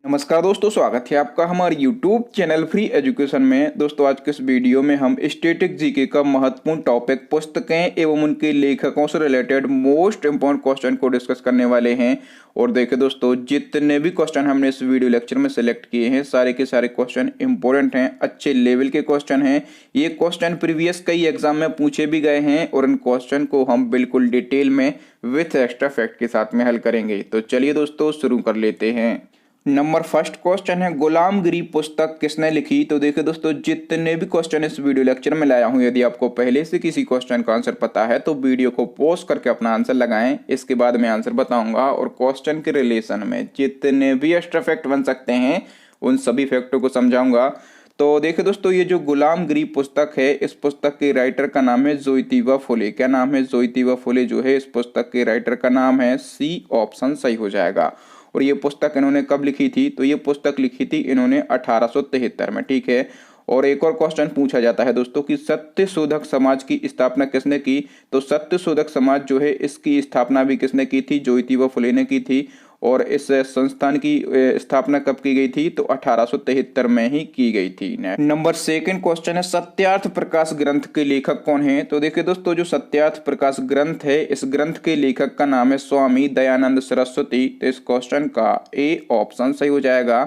नमस्कार दोस्तों, स्वागत है आपका हमारे YouTube चैनल फ्री एजुकेशन में। दोस्तों आज के इस वीडियो में हम स्टैटिक जीके का महत्वपूर्ण टॉपिक पुस्तकें एवं उनके लेखकों से रिलेटेड मोस्ट इंपॉर्टेंट क्वेश्चन को डिस्कस करने वाले हैं। और देखिए दोस्तों, जितने भी क्वेश्चन हमने इस वीडियो लेक्चर में सिलेक्ट किए हैं सारे के सारे क्वेश्चन इंपॉर्टेंट हैं, अच्छे लेवल के क्वेश्चन हैं। ये क्वेश्चन प्रीवियस कई एग्जाम में पूछे भी गए हैं और इन क्वेश्चन को हम बिल्कुल डिटेल में विथ एक्स्ट्रा फैक्ट के साथ में हल करेंगे। तो चलिए दोस्तों शुरू कर लेते हैं। नंबर फर्स्ट क्वेश्चन है, गुलामगिरी पुस्तक किसने लिखी। तो देखिए दोस्तों, जितने भी क्वेश्चन इस वीडियो लेक्चर में लाया हूं, यदि आपको पहले से किसी क्वेश्चन का आंसर पता है तो वीडियो को पॉज करके अपना आंसर लगाएं। इसके बाद मैं आंसर बताऊंगा और क्वेश्चन के रिलेशन में जितने भी एक्स्ट्रा फैक्ट बन सकते हैं उन सभी फैक्टों को समझाऊंगा। तो देखिए दोस्तों, ये जो गुलामगिरी पुस्तक है, इस पुस्तक के राइटर का नाम है ज्योतिबा फुले। क्या नाम है? ज्योतिबा फुले जो है इस पुस्तक के राइटर का नाम है। सी ऑप्शन सही हो जाएगा। और ये पुस्तक इन्होंने कब लिखी थी? तो ये पुस्तक लिखी थी इन्होंने 1873 में। ठीक है। और एक और क्वेश्चन पूछा जाता है दोस्तों कि सत्य शोधक समाज की स्थापना किसने की। तो सत्य शोधक समाज जो है इसकी स्थापना भी किसने की थी? ज्योतिबा फुले ने की थी। और इस संस्थान की स्थापना कब की गई थी? तो 1873 में ही की गई थी। नंबर सेकंड क्वेश्चन है, सत्यार्थ प्रकाश ग्रंथ के लेखक कौन है। तो देखिए दोस्तों, जो सत्यार्थ प्रकाश ग्रंथ है, इस ग्रंथ के लेखक का नाम है स्वामी दयानंद सरस्वती। तो इस क्वेश्चन का ए ऑप्शन सही हो जाएगा।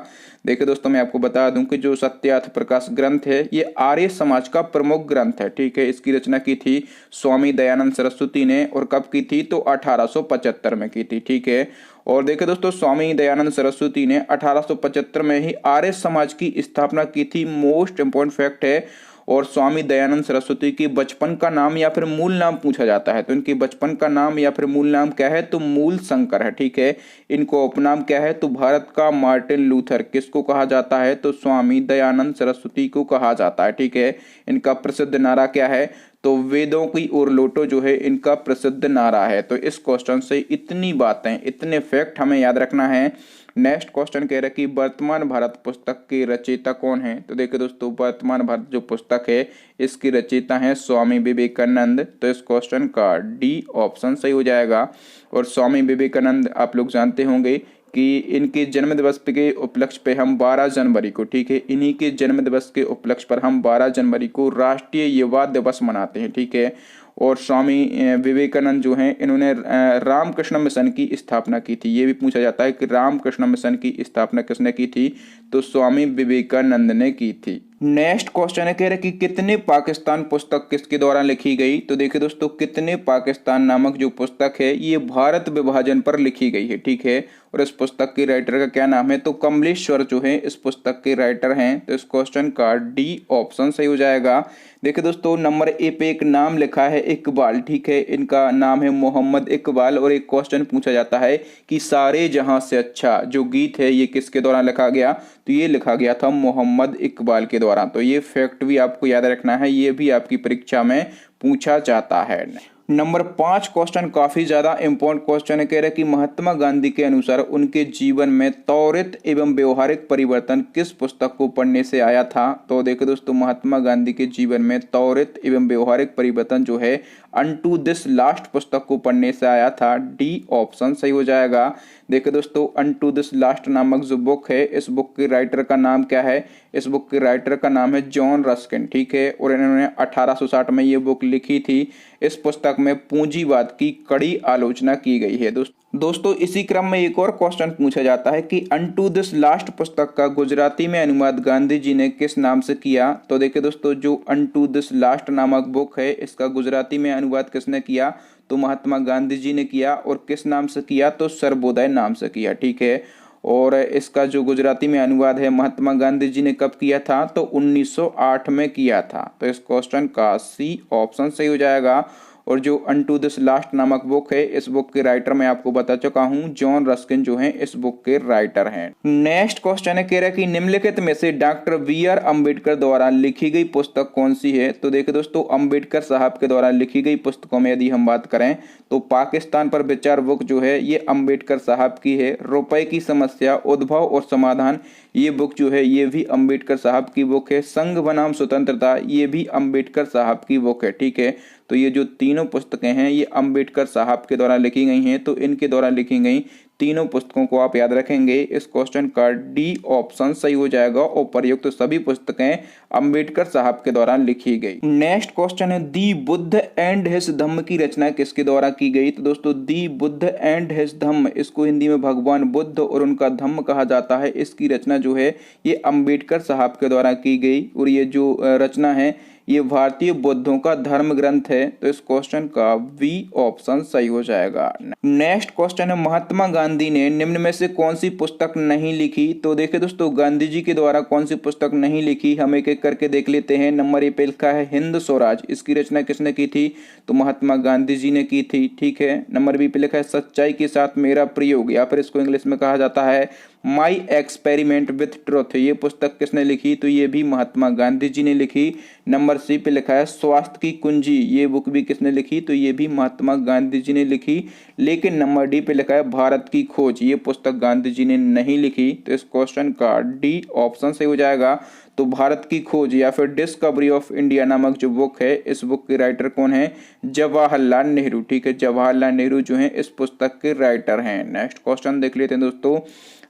देखिए दोस्तों, मैं आपको बता दूं कि जो सत्यार्थ प्रकाश ग्रंथ है ये आर्य समाज का प्रमुख ग्रंथ है। ठीक है। इसकी रचना की थी स्वामी दयानंद सरस्वती ने। और कब की थी? तो 1875 में की थी। ठीक है। और देखिए दोस्तों, स्वामी दयानंद सरस्वती ने 1875 में ही आर्य समाज की स्थापना की थी। मोस्ट इंपोर्टेंट फैक्ट है। और स्वामी दयानंद सरस्वती की बचपन का नाम या फिर मूल नाम पूछा जाता है तो इनके बचपन का नाम या फिर मूल नाम क्या है? तो मूल शंकर है। ठीक है। इनको उपनाम क्या है? तो भारत का मार्टिन लूथर किसको कहा जाता है? तो स्वामी दयानंद सरस्वती को कहा जाता है। ठीक है। इनका प्रसिद्ध नारा क्या है? तो वेदों की ओर लौटो जो है इनका प्रसिद्ध नारा है। तो इस क्वेश्चन से इतनी बातें, इतने फैक्ट हमें याद रखना है। नेक्स्ट क्वेश्चन कह रहा है कि वर्तमान भारत पुस्तक के रचयिता कौन है। तो देखिए दोस्तों, वर्तमान भारत जो पुस्तक है इसकी रचयिता है स्वामी विवेकानंद। तो इस क्वेश्चन का डी ऑप्शन सही हो जाएगा। और स्वामी विवेकानंद आप लोग जानते होंगे कि इनके जन्म दिवस के उपलक्ष्य पे हम 12 जनवरी को, ठीक है, इन्हीं के जन्म दिवस के उपलक्ष्य पर हम 12 जनवरी को राष्ट्रीय युवा दिवस मनाते हैं। ठीक है। और स्वामी विवेकानंद जो हैं इन्होंने रामकृष्ण मिशन की स्थापना की थी। ये भी पूछा जाता है कि रामकृष्ण मिशन की स्थापना किसने की थी? तो स्वामी विवेकानंद ने की थी। नेक्स्ट क्वेश्चन है, कह रहे कि कितने पाकिस्तान पुस्तक किसके द्वारा लिखी गई। तो देखिए दोस्तों, कितने पाकिस्तान नामक जो पुस्तक है ये भारत विभाजन पर लिखी गई है। ठीक है। और इस पुस्तक के राइटर का क्या नाम है? तो कमलेश्वर जो है इस पुस्तक के राइटर हैं। तो इस क्वेश्चन का डी ऑप्शन सही हो जाएगा। देखिए दोस्तों, नंबर ए पे एक नाम लिखा है इकबाल। ठीक है। इनका नाम है मोहम्मद इकबाल। और एक क्वेश्चन पूछा जाता है कि सारे जहां से अच्छा जो गीत है ये किसके द्वारा लिखा गया। तो ये लिखा गया था मोहम्मद इकबाल के द्वारा। तो ये फैक्ट भी आपको याद रखना है, ये भी आपकी परीक्षा में पूछा जाता है। नंबर 5 क्वेश्चन काफी ज्यादा इंपॉर्टेंट क्वेश्चन है। कह रहे कि महात्मा गांधी के अनुसार उनके जीवन में त्वरित एवं व्यवहारिक परिवर्तन किस पुस्तक को पढ़ने से आया था। तो देखो दोस्तों, महात्मा गांधी के जीवन में त्वरित एवं व्यवहारिक परिवर्तन जो है अनटू दिस लास्ट पुस्तक को पढ़ने से आया था। डी ऑप्शन सही हो जाएगा। देखिए दोस्तों, अनटू दिस लास्ट नामक जो बुक है इस बुक के राइटर का नाम क्या है? इस बुक के राइटर का नाम है जॉन रस्किन। ठीक है। और इन्होंने 1860 में ये बुक लिखी थी। इस पुस्तक में पूंजीवाद की कड़ी आलोचना की गई है। दोस्तों इसी क्रम में एक और क्वेश्चन पूछा जाता है कि अनटू दिस लास्ट पुस्तक का गुजराती में अनुवाद गांधी जी ने किस नाम से किया। तो देखिए दोस्तों, जो अनटू दिस लास्ट नामक बुक है इसका गुजराती में अनुवाद किसने किया? तो महात्मा गांधी जी ने किया। और किस नाम से किया? तो सर्वोदय नाम से किया। ठीक है। और इसका जो गुजराती में अनुवाद है महात्मा गांधी जी ने कब किया था? तो 1908 में किया था। तो इस क्वेश्चन का सी ऑप्शन सही हो जाएगा। और जो अनटू दिस लास्ट नामक बुक है इस बुक के राइटर मैं आपको बता चुका हूं, जॉन रस्किन जो हैं इस बुक के राइटर हैं। नेक्स्ट क्वेश्चन है, कह रहा है कि निम्नलिखित में से डॉक्टर बी.आर. अम्बेडकर द्वारा लिखी गई पुस्तक कौन सी है। तो देखिए दोस्तों, अम्बेडकर साहब के द्वारा लिखी गई पुस्तकों में यदि हम बात करें तो पाकिस्तान पर विचार बुक जो है ये अम्बेडकर साहब की है। रुपए की समस्या, उद्भव और समाधान, ये बुक जो है ये भी अम्बेडकर साहब की बुक है। संघ बनाम स्वतंत्रता, ये भी अम्बेडकर साहब की बुक है। ठीक है। तो ये जो तीनों पुस्तकें हैं ये अम्बेडकर साहब के द्वारा लिखी गई हैं। तो इनके द्वारा लिखी गई तीनों पुस्तकों को आप याद रखेंगे। इस क्वेश्चन का डी ऑप्शन सही हो जाएगा और प्रयुक्त तो सभी पुस्तकें अंबेडकर साहब के द्वारा लिखी गई। नेक्स्ट क्वेश्चन है दी बुद्ध एंड हिज धम्म की रचना किसके द्वारा की गई? तो दोस्तों दी बुद्ध एंड हिज धम्म, इसको हिंदी में भगवान बुद्ध और उनका धम्म कहा जाता है। इसकी रचना जो है ये अंबेडकर साहब के द्वारा की गई और ये जो रचना है ये भारतीय बौद्धों का धर्म ग्रंथ है। तो इस क्वेश्चन का बी ऑप्शन सही हो जाएगा। नेक्स्ट क्वेश्चन है महात्मा गांधी ने निम्न में से कौन सी पुस्तक नहीं लिखी? तो देखिए दोस्तों, गांधी जी के द्वारा कौन सी पुस्तक नहीं लिखी हम एक एक करके देख लेते हैं। नंबर ए पे लिखा है हिंद स्वराज, इसकी रचना किसने की थी? तो महात्मा गांधी जी ने की थी। ठीक है। नंबर बी पे लिखा है सच्चाई के साथ मेरा प्रयोग, या फिर इसको इंग्लिश में कहा जाता है माई एक्सपेरिमेंट विथ ट्रुथ, ये पुस्तक किसने लिखी? तो ये भी महात्मा गांधी जी ने लिखी। नंबर सी पे लिखा है स्वास्थ्य की कुंजी, ये बुक भी किसने लिखी? तो ये भी महात्मा गांधी जी ने लिखी। लेकिन नंबर डी पे लिखा है भारत की खोज, ये पुस्तक गांधी जी ने नहीं लिखी। तो इस क्वेश्चन का डी ऑप्शन सही हो जाएगा। तो भारत की खोज या फिर डिस्कवरी ऑफ इंडिया नामक जो बुक है, इस बुक के राइटर कौन है? जवाहरलाल नेहरू। ठीक है, जवाहरलाल नेहरू जो है इस पुस्तक के राइटर हैं। नेक्स्ट क्वेश्चन देख लेते हैं दोस्तों।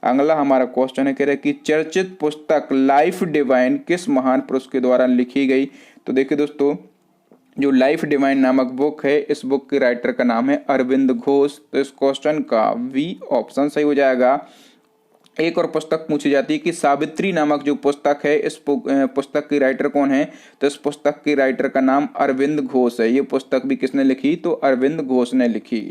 अगला हमारा क्वेश्चन है कह रहा है कि चर्चित पुस्तक लाइफ डिवाइन किस महान पुरुष के द्वारा लिखी गई? तो देखिए दोस्तों, जो लाइफ डिवाइन नामक बुक है, इस बुक के राइटर का नाम है अरविंद घोष। तो इस क्वेश्चन का वी ऑप्शन सही हो जाएगा। एक और पुस्तक पूछी जाती है कि सावित्री नामक जो पुस्तक है, इस पुस्तक की राइटर कौन है? तो इस पुस्तक के राइटर का नाम अरविंद घोष है। ये पुस्तक भी किसने लिखी? तो अरविंद घोष ने लिखी।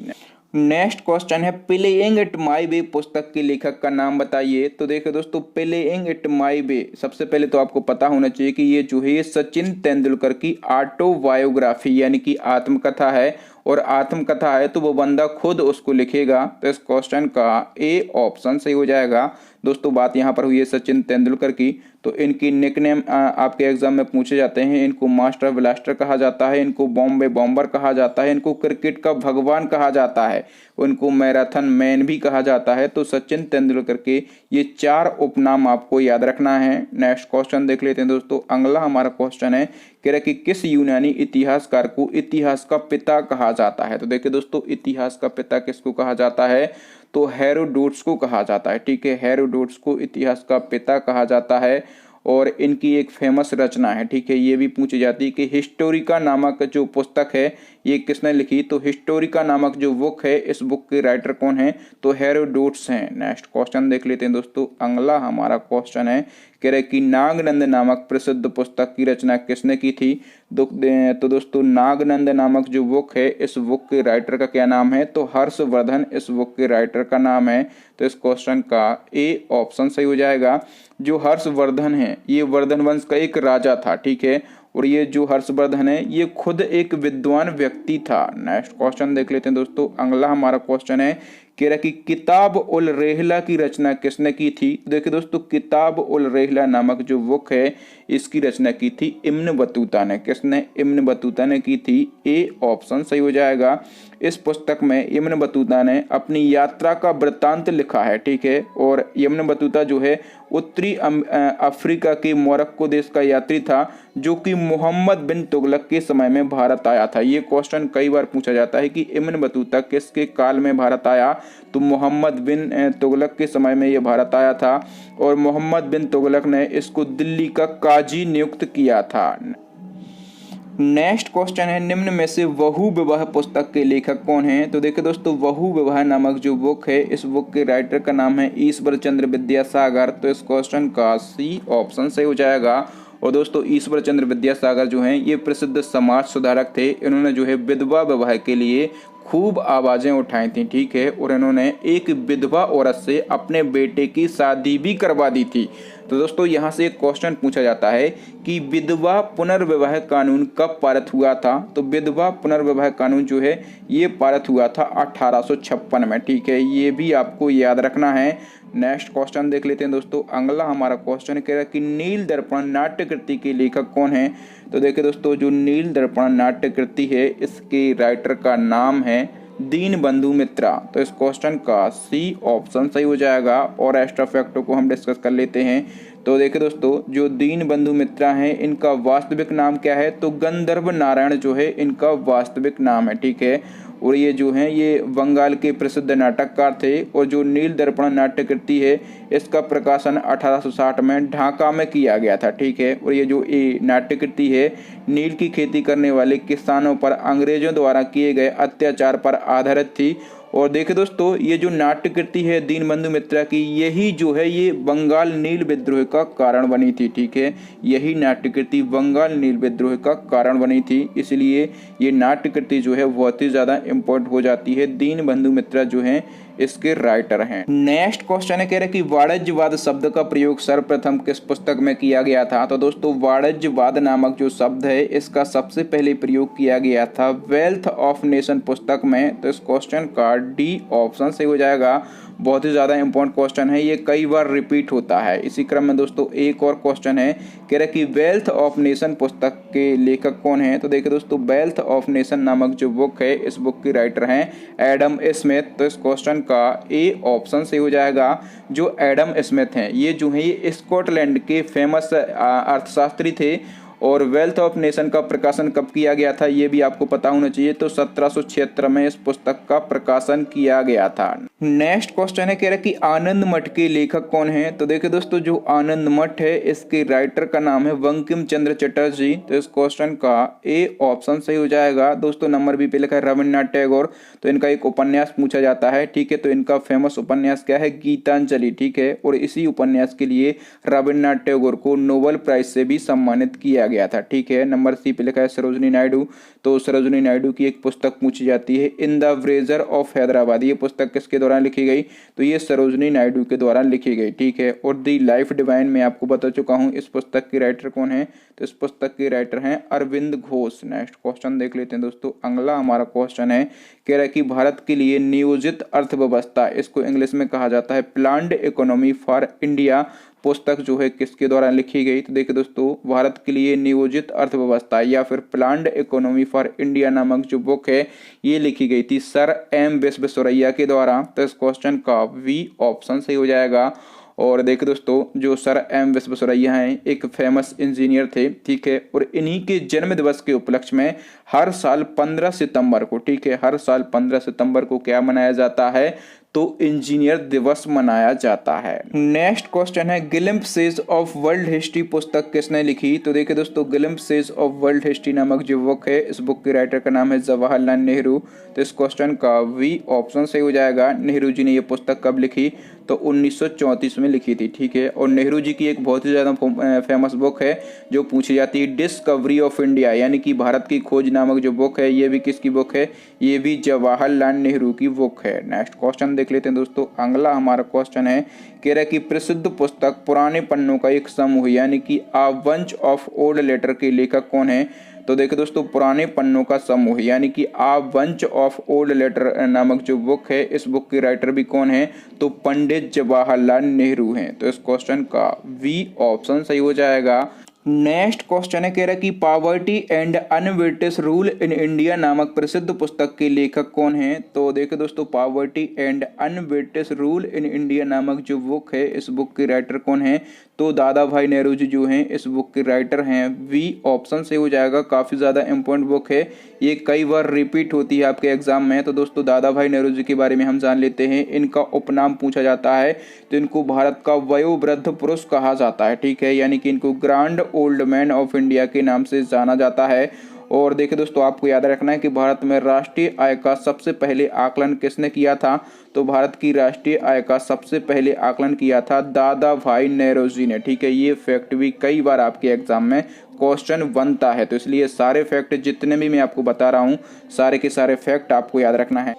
नेक्स्ट क्वेश्चन है प्लेइंग इट माई वे पुस्तक के लेखक का नाम बताइए। तो देखिए दोस्तों, प्लेइंग इट माई वे, सबसे पहले तो आपको पता होना चाहिए कि ये जो है सचिन तेंदुलकर की ऑटोबायोग्राफी यानी कि आत्मकथा है, और आत्मकथा है तो वो बंदा खुद उसको लिखेगा। तो इस क्वेश्चन का ए ऑप्शन सही हो जाएगा। दोस्तों बात यहाँ पर हुई है सचिन तेंदुलकर की, तो इनकी निकनेम आपके एग्जाम में पूछे जाते हैं। इनको मास्टर ब्लास्टर कहा जाता है, इनको बॉम्बे बॉम्बर कहा जाता है, इनको क्रिकेट का भगवान कहा जाता है, उनको मैराथन मैन भी कहा जाता है। तो सचिन तेंदुलकर के ये 4 उपनाम आपको याद रखना है। नेक्स्ट क्वेश्चन देख लेते हैं दोस्तों। अगला हमारा क्वेश्चन है कह रहा है कि किस यूनानी इतिहासकार को इतिहास का पिता कहा जाता है? तो देखिए दोस्तों, इतिहास का पिता किसको कहा जाता है? तो हेरोडोटस को कहा जाता है। ठीक है, हेरोडोटस को इतिहास का पिता कहा जाता है और इनकी एक फेमस रचना है। ठीक है, ये भी पूछी जाती है कि हिस्टोरिका नामक जो पुस्तक है ये किसने लिखी? तो हिस्टोरिका नामक जो बुक है, इस बुक के राइटर कौन है? तो हेरोडोटस हैं। नेक्स्ट क्वेश्चन देख लेते हैं दोस्तों। अगला हमारा क्वेश्चन है कह रहे कि नागनंद नामक प्रसिद्ध पुस्तक की रचना किसने की थी? तो दोस्तों नागनंद नामक जो बुक है, इस बुक के राइटर का क्या नाम है? तो हर्षवर्धन इस बुक के राइटर का नाम है। तो इस क्वेश्चन का ए ऑप्शन सही हो जाएगा। जो हर्षवर्धन है ये वर्धन वंश का एक राजा था। ठीक है, और ये जो हर्षवर्धन है ये खुद एक विद्वान व्यक्ति था। नेक्स्ट क्वेश्चन देख लेते हैं दोस्तों। अगला हमारा क्वेश्चन है कह रहा कि किताब उल रेहला की रचना किसने की थी? देखिए दोस्तों, किताब उल रेहला नामक जो बुक है इसकी रचना की थी इब्न बतूता ने। किसने? इब्न बतूता ने की थी। ए ऑप्शन सही हो जाएगा। इस पुस्तक में इब्न बतूता ने अपनी यात्रा का वृत्तांत लिखा है। ठीक है, और इब्न बतूता जो है उत्तरी अफ्रीका के मोरक्को देश का यात्री था जो कि मोहम्मद बिन तुगलक के समय में भारत आया था। ये क्वेश्चन कई बार पूछा जाता है कि इब्न बतूता किसके काल में भारत आया? तो मोहम्मद बिन तुगलक के समय में ये भारत आया था और मोहम्मद बिन तुगलक ने इसको दिल्ली का काजी नियुक्त किया था। नेक्स्ट क्वेश्चन है निम्न में से वहु विवाह पुस्तक के लेखक कौन हैं? तो देखिए दोस्तों, वहु विवाह नामक जो बुक है, इस बुक के राइटर का नाम है ईश्वर चंद्र विद्यासागर। तो इस क्वेश्चन का सी ऑप्शन सही हो जाएगा। और दोस्तों ईश्वर चंद्र विद्यासागर जो हैं ये प्रसिद्ध समाज सुधारक थे। इन्होंने जो है विधवा विवाह के लिए खूब आवाजें उठाई थी। ठीक है, और इन्होंने एक विधवा औरत से अपने बेटे की शादी भी करवा दी थी। तो दोस्तों यहाँ से एक क्वेश्चन पूछा जाता है कि विधवा पुनर्विवाह कानून कब पारित हुआ था? तो विधवा पुनर्विवाह कानून जो है ये पारित हुआ था 1856 में। ठीक है, ये भी आपको याद रखना है। नेक्स्ट क्वेश्चन देख लेते हैं दोस्तों। अगला हमारा क्वेश्चन कह रहा है कि नील दर्पण नाट्य कृति के लेखक कौन है? तो देखिए दोस्तों, जो नील दर्पण नाट्य कृति है इसके राइटर का नाम है दीनबंधु मित्रा। तो इस क्वेश्चन का सी ऑप्शन सही हो जाएगा। और एक्स्ट्रा फैक्टों को हम डिस्कस कर लेते हैं। तो देखिए दोस्तों, जो दीनबंधु मित्रा हैं इनका वास्तविक नाम क्या है? तो गंधर्व नारायण जो है इनका वास्तविक नाम है। ठीक है, और ये जो हैं ये बंगाल के प्रसिद्ध नाटककार थे। और जो नील दर्पण नाट्यकृति है इसका प्रकाशन 1860 में ढाका में किया गया था, ठीक है। और ये जो ये नाट्यकृति है नील की खेती करने वाले किसानों पर अंग्रेजों द्वारा किए गए अत्याचार पर आधारित थी। और देखिए दोस्तों, ये जो नाट्यकृति है दीनबंधु मित्रा की, यही जो है ये बंगाल नील विद्रोह का कारण बनी थी, ठीक है। यही नाट्यकृति बंगाल नील विद्रोह का कारण बनी थी, इसलिए ये नाट्यकृति जो है बहुत ही ज़्यादा इम्पोर्टेंट हो जाती है। दीनबंधु मित्रा जो हैं इसके राइटर हैं। नेक्स्ट क्वेश्चन है, कह रहे कि वाणिज्यवाद शब्द का प्रयोग सर्वप्रथम किस पुस्तक में किया गया था। तो दोस्तों वाणिज्यवाद नामक जो शब्द है इसका सबसे पहले प्रयोग किया गया था वेल्थ ऑफ नेशन पुस्तक में। तो इस क्वेश्चन का डी ऑप्शन सही हो जाएगा। बहुत ही ज़्यादा इंपॉर्टेंट क्वेश्चन है, ये कई बार रिपीट होता है। इसी क्रम में दोस्तों एक और क्वेश्चन है, कह रहे कि वेल्थ ऑफ नेशन पुस्तक के लेखक कौन है। तो देखिए दोस्तों वेल्थ ऑफ नेशन नामक जो बुक है इस बुक के राइटर हैं एडम स्मिथ। तो इस क्वेश्चन का ए ऑप्शन सही हो जाएगा। जो एडम स्मिथ हैं ये जो है ये स्कॉटलैंड के फेमस अर्थशास्त्री थे। और वेल्थ ऑफ नेशन का प्रकाशन कब किया गया था ये भी आपको पता होना चाहिए। तो 1776 में इस पुस्तक का प्रकाशन किया गया था। नेक्स्ट क्वेश्चन है, कह रहा कि आनंद मठ के लेखक कौन है। तो देखिए दोस्तों जो आनंद मठ है इसके राइटर का नाम है बंकिम चंद्र चटर्जी। तो इस क्वेश्चन का ए ऑप्शन सही हो जाएगा। दोस्तों नंबर बी पे लिखा है रविन्द्रनाथ टैगोर। तो इनका एक उपन्यास पूछा जाता है, ठीक है। तो इनका फेमस उपन्यास क्या है, गीतांजलि, ठीक है। और इसी उपन्यास के लिए रविन्द्रनाथ टैगोर को नोबेल प्राइज से भी सम्मानित किया गया था, ठीक है। नंबर सी पे लिखा है सरोजिनी नायडू। तो सरोजिनी नायडू की एक पुस्तक पूछी जाती है in the blazer of Hyderabad. ये पुस्तक किसके दौरान लिखी गई, तो ये सरोजिनी नायडू के द्वारा लिखी गई, ठीक है। और दी लाइफ डिवाइन में आपको बता चुका हूं इस पुस्तक के राइटर कौन है। तो इस पुस्तक के राइटर हैं अरविंद घोष। नेक्स्ट क्वेश्चन देख लेते हैं दोस्तों। अगला हमारा क्वेश्चन है, कह रहा है कि भारत के लिए नियोजित अर्थव्यवस्था, इसको इंग्लिश में कहा जाता है प्लान्ड इकोनॉमी फॉर इंडिया, पुस्तक जो है किसके द्वारा लिखी गई। तो देखिए दोस्तों भारत के लिए नियोजित अर्थव्यवस्था या फिर प्लान्ड इकोनॉमी फॉर इंडिया नामक जो बुक है ये लिखी गई थी सर एम विश्वेश्वरैया के द्वारा। तो इस क्वेश्चन का वी ऑप्शन सही हो जाएगा। और देखिए दोस्तों जो सर एम विश्वेश्वरैया हैं एक फेमस इंजीनियर थे, ठीक है। और इन्हीं के जन्म दिवस के उपलक्ष्य में हर साल 15 सितंबर को, ठीक है, हर साल 15 सितंबर को क्या मनाया जाता है, तो इंजीनियर दिवस मनाया जाता है। नेक्स्ट क्वेश्चन है, ग्लिम्पसेस ऑफ वर्ल्ड हिस्ट्री पुस्तक किसने लिखी। तो देखिए दोस्तों ग्लिम्पसेस ऑफ वर्ल्ड हिस्ट्री नामक जो बुक है इस बुक के राइटर का नाम है जवाहरलाल नेहरू। तो इस क्वेश्चन का वी ऑप्शन सही हो जाएगा। नेहरू जी ने ये पुस्तक कब लिखी, तो 1934 में लिखी थी, ठीक है। और नेहरू जी की एक बहुत ही ज़्यादा फेमस बुक है जो पूछी जाती है डिस्कवरी ऑफ इंडिया, यानी कि भारत की खोज नामक जो बुक है ये भी किसकी बुक है, ये भी जवाहरलाल नेहरू की बुक है। नेक्स्ट क्वेश्चन देख लेते हैं दोस्तों। अगला हमारा क्वेश्चन है, कह रहा है कि प्रसिद्ध पुस्तक पुराने पन्नों का एक समूह यानी कि a bunch of old letter के लेखक कौन है। तो देखिए दोस्तों पुराने पन्नों का समूह यानी कि a bunch of old letter नामक जो बुक है इस बुक के राइटर भी कौन है, तो पंडित जवाहरलाल नेहरू हैं। तो इस क्वेश्चन का वी ऑप्शन सही हो जाएगा। नेक्स्ट क्वेश्चन है, कह रहा है कि poverty and un-British rule in India नामक प्रसिद्ध पुस्तक के लेखक कौन हैं। तो देखिए दोस्तों poverty and un-British rule in India नामक जो बुक है इस बुक के राइटर कौन हैं, तो दादा भाई नेहरू जी जो हैं इस बुक के राइटर हैं। वी ऑप्शन से हो जाएगा। काफ़ी ज़्यादा इम्पोर्टेंट बुक है, ये कई बार रिपीट होती है आपके एग्जाम में। तो दोस्तों दादा भाई नेहरू जी के बारे में हम जान लेते हैं। इनका उपनाम पूछा जाता है तो इनको भारत का वयोवृद्ध पुरुष कहा जाता है, ठीक है, यानी कि इनको grand old man of India के नाम से जाना जाता है। और देखिए दोस्तों आपको याद रखना है कि भारत में राष्ट्रीय आय का सबसे पहले आकलन किसने किया था, तो भारत की राष्ट्रीय आय का सबसे पहले आकलन किया था दादा भाई नेहरू जी ने, ठीक है। ये फैक्ट भी कई बार आपके एग्जाम में क्वेश्चन बनता है, तो इसलिए सारे फैक्ट जितने भी मैं आपको बता रहा हूँ सारे के सारे फैक्ट आपको याद रखना है।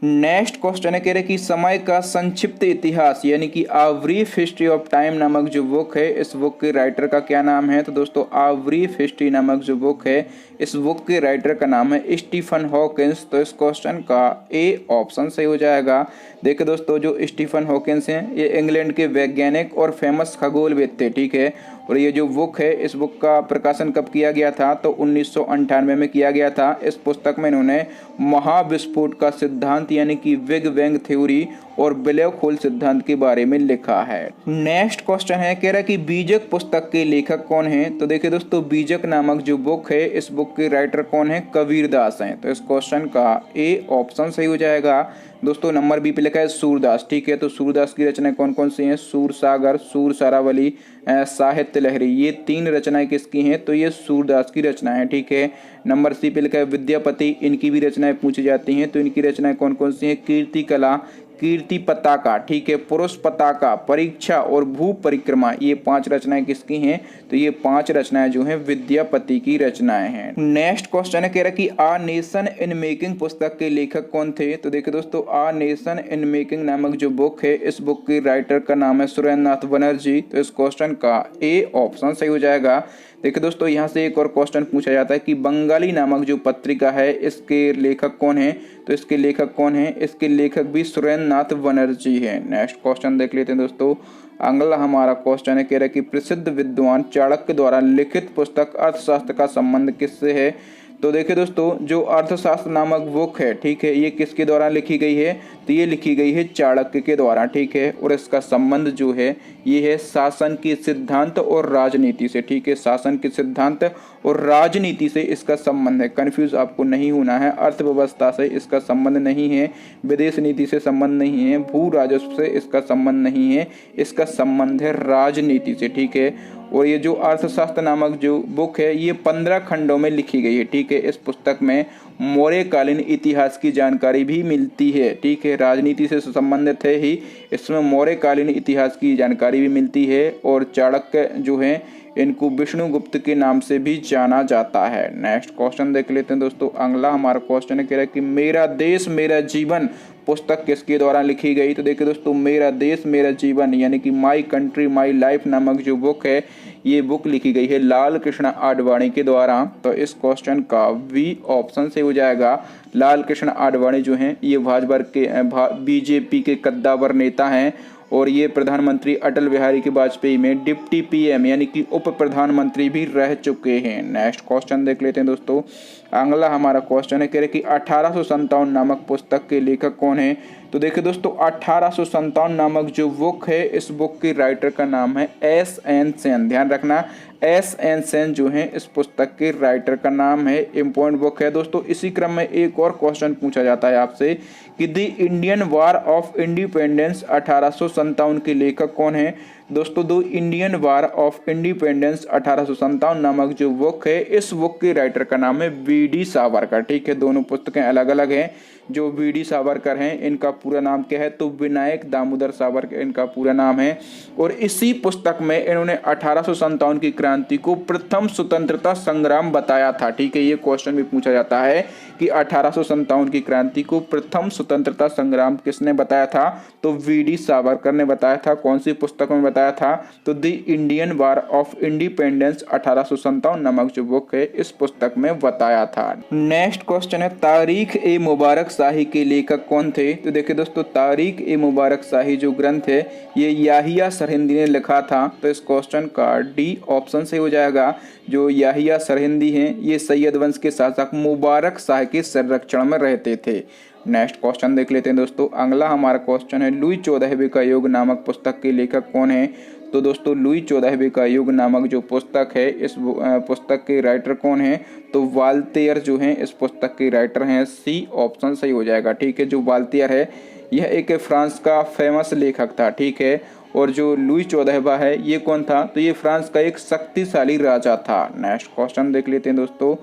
नेक्स्ट क्वेश्चन है, कह रहे कि समय का संक्षिप्त इतिहास यानी कि a brief history of time नामक जो बुक है इस बुक के राइटर का क्या नाम है। तो दोस्तों अ ब्रीफ हिस्ट्री नामक जो बुक है इस बुक के राइटर का नाम है स्टीफन हॉकिंस। तो इस क्वेश्चन का ए ऑप्शन सही हो जाएगा। देखिए दोस्तों जो स्टीफन हॉकिंस हैं ये इंग्लैंड के वैज्ञानिक और फेमस खगोलविद थे, ठीक है। और ये जो बुक है, इस बुक का प्रकाशन कब किया गया था, तो 1998 में किया गया था। इस पुस्तक में इन्होंने महाविस्फोट का सिद्धांत यानी कि बिग बैंग थ्योरी और ब्लैक होल सिद्धांत के बारे में लिखा है। नेक्स्ट क्वेश्चन है, कह रहा है कि बीजक पुस्तक के लेखक कौन हैं। तो देखिए दोस्तों, बीजक नामक जो बुक है, इस बुक के राइटर कौन है, कबीरदास हैं। तो इस क्वेश्चन का ए ऑप्शन सही हो जाएगा। दोस्तों नंबर बी पे लिखा है सूरदास, ठीक है। तो सूरदास की रचनाएं कौन कौन सी हैं, सूरसागर, सूरसारावली, साहित्य लहरी, ये 3 रचनाएं किसकी हैं, तो ये सूरदास की रचनाएं हैं, ठीक है। नंबर सी पे लिखा है विद्यापति, इनकी भी रचनाएं पूछी जाती हैं। तो इनकी रचनाएं कौन कौन सी हैं, कीर्ति कला, कीर्ति पताका, ठीक है, पुरुष पताका, परीक्षा और भू परिक्रमा, ये 5 रचनाएं किसकी हैं, तो ये 5 रचनाएं जो हैं विद्यापति की रचनाएं हैं। नेक्स्ट क्वेश्चन है, कह रहा है कि आ नेशन इन मेकिंग पुस्तक के लेखक कौन थे। तो देखिए दोस्तों, आ नेशन इन मेकिंग नामक जो बुक है, इस बुक के राइटर का नाम है सुरेंद्र नाथ बनर्जी। तो इस क्वेश्चन का ए ऑप्शन सही हो जाएगा। देखिए दोस्तों, यहाँ से एक और क्वेश्चन पूछा जाता है कि बंगाली नामक जो पत्रिका है, इसके लेखक कौन है। तो इसके लेखक कौन है, इसके लेखक भी सुरेंद्र नाथ बनर्जी है। नेक्स्ट क्वेश्चन देख लेते हैं दोस्तों। अगला हमारा क्वेश्चन है, कह रहा है कि प्रसिद्ध विद्वान चाणक्य द्वारा लिखित पुस्तक अर्थशास्त्र का संबंध किससे है। तो देखिए दोस्तों, जो अर्थशास्त्र नामक बुक है, ठीक है, ये किसके द्वारा लिखी गई है, तो ये लिखी गई है चाणक्य के द्वारा, ठीक है। और इसका संबंध जो है ये है शासन के सिद्धांत और राजनीति से, ठीक है। शासन के सिद्धांत और राजनीति से इसका संबंध है, कंफ्यूज आपको नहीं होना है। अर्थव्यवस्था से इसका संबंध नहीं है, विदेश नीति से संबंध नहीं है, भू राजस्व से इसका संबंध नहीं है, इसका संबंध है राजनीति से, ठीक है। और ये जो अर्थशास्त्र नामक जो बुक है, ये 15 खंडों में लिखी गई है, ठीक है। इस पुस्तक में मौर्यकालीन इतिहास की जानकारी भी मिलती है, ठीक है। राजनीति से संबंधित है ही, इसमें मौर्यकालीन इतिहास की जानकारी भी मिलती है। और चाणक्य जो है, इनको विष्णुगुप्त के नाम से भी जाना जाता है। नेक्स्ट क्वेश्चन देख लेते हैं दोस्तों। अगला हमारा क्वेश्चन है, कह रहा है कि मेरा देश मेरा जीवन पुस्तक किसके द्वारा लिखी गई। तो देखिए दोस्तों, मेरा देश मेरा जीवन यानी कि माई कंट्री माई लाइफ नामक जो बुक है, ये बुक लिखी गई है लाल कृष्ण आडवाणी के द्वारा। तो इस क्वेश्चन का बी ऑप्शन से हो जाएगा। लाल कृष्ण आडवाणी जो हैं, ये भाजपा के बीजेपी के कद्दावर नेता हैं और ये प्रधानमंत्री अटल बिहारी के वाजपेयी में डिप्टी पीएम यानी कि उप प्रधानमंत्री भी रह चुके हैं। नेक्स्ट क्वेश्चन देख लेते हैं दोस्तों। अगला हमारा क्वेश्चन है, कह रहे कि 1857 नामक पुस्तक के लेखक कौन है। तो देखिए दोस्तों, 1857 नामक जो बुक है, इस बुक के राइटर का नाम है एस.एन. सेन। ध्यान रखना, एस.एन. सेन जो है इस पुस्तक के राइटर का नाम है। इम्पोर्टेंट बुक है दोस्तों। इसी क्रम में एक और क्वेश्चन पूछा जाता है आपसे कि the Indian war of independence 1857 के लेखक कौन है। दोस्तों, the Indian war of independence 1857 नामक जो बुक है, इस बुक के राइटर का नाम है वी.डी. सावरकर, ठीक है। दोनों पुस्तकें अलग अलग हैं। जो वी.डी. सावरकर हैं, इनका पूरा नाम क्या है, तो विनायक दामोदर सावरकर इनका पूरा नाम है। और इसी पुस्तक में इन्होंने 1857 की क्रांति को प्रथम स्वतंत्रता संग्राम बताया था, ठीक है। ये क्वेश्चन भी पूछा जाता है कि 1857 की क्रांति को प्रथम स्वतंत्रता संग्राम किसने बताया था, तो वी.डी. सावरकर ने बताया था। कौन सी पुस्तक में बताया था, तो the Indian war of independence 1857 नामक जो बुक है, इस पुस्तक में बताया था। नेक्स्ट क्वेश्चन है, तारीख ए मुबारक शाही के लेखक कौन थे। तो देखिए दोस्तों, तारीख ए मुबारक शाही जो ग्रंथ है, ये याहिया सरहिंदी ने लिखा था। तो इस क्वेश्चन का डी ऑप्शन से हो जाएगा। जो याहिया सरहिंदी हैं, ये सैयद वंश के शासक मुबारक शाह के संरक्षण में रहते थे। नेक्स्ट क्वेश्चन देख लेते हैं दोस्तों। अगला हमारा क्वेश्चन है, लुई 14वीं का युग नामक पुस्तक के लेखक कौन है। तो दोस्तों, लुई 14वीं का युग नामक जो पुस्तक है, इस पुस्तक के राइटर कौन है, तो वाल्तेयर जो हैं इस पुस्तक के राइटर हैं। सी ऑप्शन सही हो जाएगा, ठीक है। जो वाल्तेयर है, यह एक फ्रांस का फेमस लेखक था, ठीक है। और जो लुई 14वां है, ये कौन था, तो ये फ्रांस का एक शक्तिशाली राजा था। नेक्स्ट क्वेश्चन देख लेते हैं दोस्तों।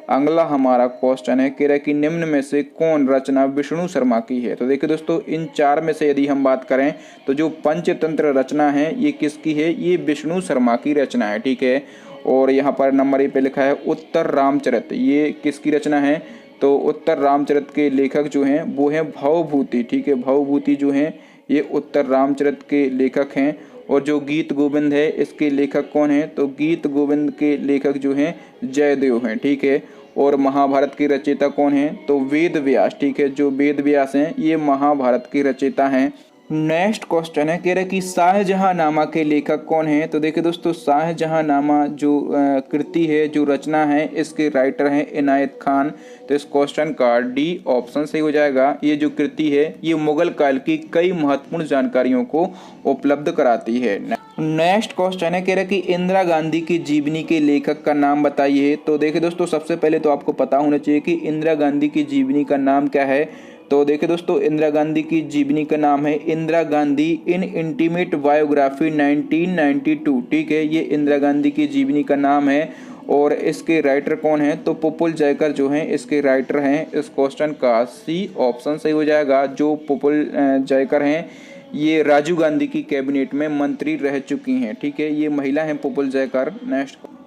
अगला हमारा क्वेश्चन है, कह रहा है कि निम्न में से कौन रचना विष्णु शर्मा की है। तो देखिए दोस्तों, इन 4 में से यदि हम बात करें तो जो पंचतंत्र रचना है, ये किसकी है, ये विष्णु शर्मा की रचना है, ठीक है। और यहाँ पर नंबर ए पे लिखा है उत्तर रामचरित, ये किसकी रचना है, तो उत्तर रामचरित के लेखक जो हैं वो हैं भवभूति, ठीक है। भवभूति जो हैं ये उत्तर रामचरित के लेखक हैं। और जो गीत गोविंद है, इसके लेखक कौन है, तो गीत गोविंद के लेखक जो हैं जयदेव हैं, ठीक है। और महाभारत के रचयिता कौन है, तो वेद व्यास, ठीक है। जो वेद व्यास हैं, ये महाभारत के रचयिता हैं। नेक्स्ट क्वेश्चन है, कह रहे कि शाहजहांनामा के लेखक कौन है। तो देखिए दोस्तों, शाहजहांनामा जो कृति है, जो रचना है, इसके राइटर हैं इनायत खान। तो इस क्वेश्चन का डी ऑप्शन सही हो जाएगा। ये जो कृति है ये मुगल काल की कई महत्वपूर्ण जानकारियों को उपलब्ध कराती है। नेक्स्ट क्वेश्चन है, कह रहे कि इंदिरा गांधी की जीवनी के लेखक का नाम बताइए। तो देखिए दोस्तों, सबसे पहले तो आपको पता होना चाहिए कि इंदिरा गांधी की जीवनी का नाम क्या है। तो देखिए दोस्तों, इंदिरा गांधी की जीवनी का नाम है इंदिरा गांधी इन इंटीमेट बायोग्राफी 1992। ठीक है, ये इंदिरा गांधी की जीवनी का नाम है। और इसके राइटर कौन है, तो पुपुल जयकर जो हैं इसके राइटर हैं। इस क्वेश्चन का सी ऑप्शन सही हो जाएगा। जो पुपुल जयकर हैं ये राजीव गांधी की कैबिनेट में मंत्री रह चुकी हैं। ठीक है, ये महिला हैं पुपुल जयकर।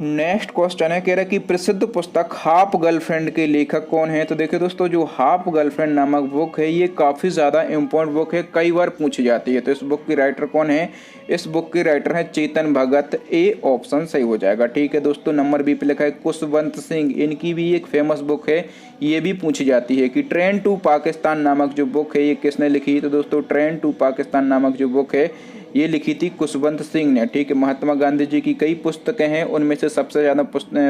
नेक्स्ट क्वेश्चन है, कह रहा है कि प्रसिद्ध पुस्तक हाफ गर्लफ्रेंड के लेखक कौन है। तो देखिए दोस्तों, जो हाफ गर्लफ्रेंड नामक बुक है ये काफ़ी ज़्यादा इम्पोर्टेंट बुक है, कई बार पूछी जाती है। तो इस बुक की राइटर कौन है, इस बुक के राइटर हैं चेतन भगत। ए ऑप्शन सही हो जाएगा। ठीक है दोस्तों, नंबर बी पे लिखा है कुशवंत सिंह। इनकी भी एक फेमस बुक है, ये भी पूछी जाती है कि ट्रेन टू पाकिस्तान नामक जो बुक है ये किसने लिखी। तो दोस्तों, ट्रेन टू पाकिस्तान नामक जो बुक है ये लिखी थी कुशवंत सिंह ने। ठीक है, महात्मा गांधी जी की कई पुस्तकें हैं, उनमें से सबसे ज़्यादा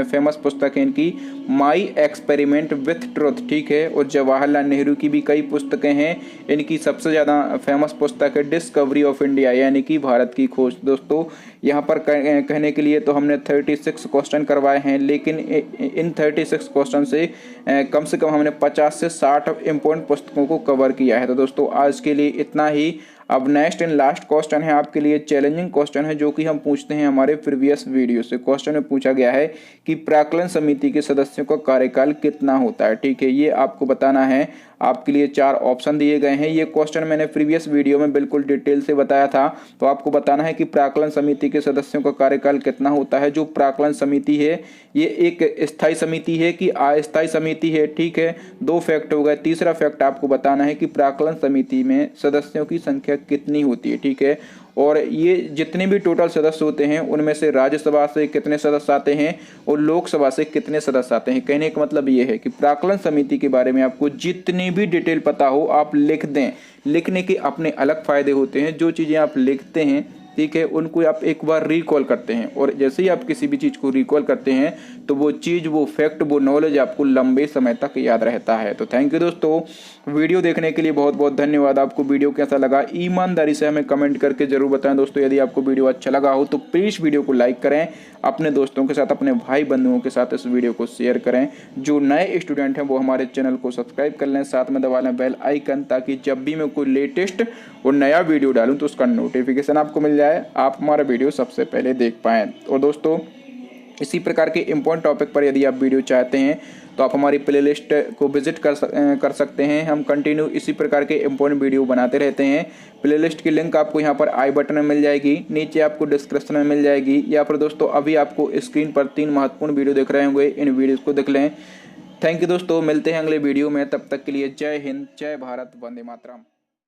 फेमस पुस्तक है इनकी माई एक्सपेरिमेंट विथ ट्रुथ। ठीक है, और जवाहरलाल नेहरू की भी कई पुस्तकें हैं, इनकी सबसे ज़्यादा फेमस पुस्तक है डिस्कवरी ऑफ इंडिया, यानी कि भारत की खोज। दोस्तों, यहाँ पर कहने के लिए तो हमने 36 क्वेश्चन करवाए हैं, लेकिन इन 36 क्वेश्चन से कम हमने 50 से 60 इम्पोर्टेंट पुस्तकों को कवर किया है। तो दोस्तों, आज के लिए इतना ही। अब नेक्स्ट एंड लास्ट क्वेश्चन है आपके लिए, चैलेंजिंग क्वेश्चन है, जो कि हम पूछते हैं हमारे प्रीवियस वीडियो से। क्वेश्चन में पूछा गया है कि प्राक्कलन समिति के सदस्यों का कार्यकाल कितना होता है। ठीक है, ये आपको बताना है। आपके लिए 4 ऑप्शन दिए गए हैं। ये क्वेश्चन मैंने प्रीवियस वीडियो में बिल्कुल डिटेल से बताया था। तो आपको बताना है कि प्राक्कलन समिति के सदस्यों का कार्यकाल कितना होता है। जो प्राक्कलन समिति है ये एक स्थायी समिति है कि अस्थायी समिति है। ठीक है, 2 फैक्ट हो गए। तीसरा फैक्ट आपको बताना है कि प्राक्कलन समिति में सदस्यों की संख्या कितनी होती है। ठीक है, और ये जितने भी टोटल सदस्य होते हैं उनमें से राज्यसभा से कितने सदस्य आते हैं और लोकसभा से कितने सदस्य आते हैं। कहने का मतलब ये है कि प्राक्कलन समिति के बारे में आपको जितनी भी डिटेल पता हो आप लिख दें। लिखने के अपने अलग फायदे होते हैं। जो चीज़ें आप लिखते हैं, ठीक है, उनको आप एक बार रिकॉल करते हैं, और जैसे ही आप किसी भी चीज़ को रिकॉल करते हैं तो वो चीज़, वो फैक्ट, वो नॉलेज आपको लंबे समय तक याद रहता है। तो थैंक यू दोस्तों, वीडियो देखने के लिए बहुत बहुत धन्यवाद। आपको वीडियो कैसा लगा ईमानदारी से हमें कमेंट करके जरूर बताएं। दोस्तों, यदि आपको वीडियो अच्छा लगा हो तो प्लीज़ वीडियो को लाइक करें, अपने दोस्तों के साथ, अपने भाई बंधुओं के साथ इस वीडियो को शेयर करें। जो नए स्टूडेंट हैं वो हमारे चैनल को सब्सक्राइब कर लें, साथ में दबा लें बेल आइकन, ताकि जब भी मैं कोई लेटेस्ट और नया वीडियो डालूं तो उसका नोटिफिकेशन आपको मिल जाए, आप हमारा वीडियो सबसे पहले देख पाएँ। और दोस्तों, इसी प्रकार के इम्पोर्टेंट टॉपिक पर यदि आप वीडियो चाहते हैं तो आप हमारी प्लेलिस्ट को विजिट कर सकते हैं। हम कंटिन्यू इसी प्रकार के इम्पोर्टेंट वीडियो बनाते रहते हैं। प्लेलिस्ट की लिंक आपको यहाँ पर आई बटन में मिल जाएगी, नीचे आपको डिस्क्रिप्शन में मिल जाएगी, या फिर दोस्तों अभी आपको स्क्रीन पर 3 महत्वपूर्ण वीडियो दिख रहे होंगे, इन वीडियोज़ को देख लें। थैंक यू दोस्तों, मिलते हैं अगले वीडियो में। तब तक के लिए जय हिंद, जय भारत, वंदे मातरम।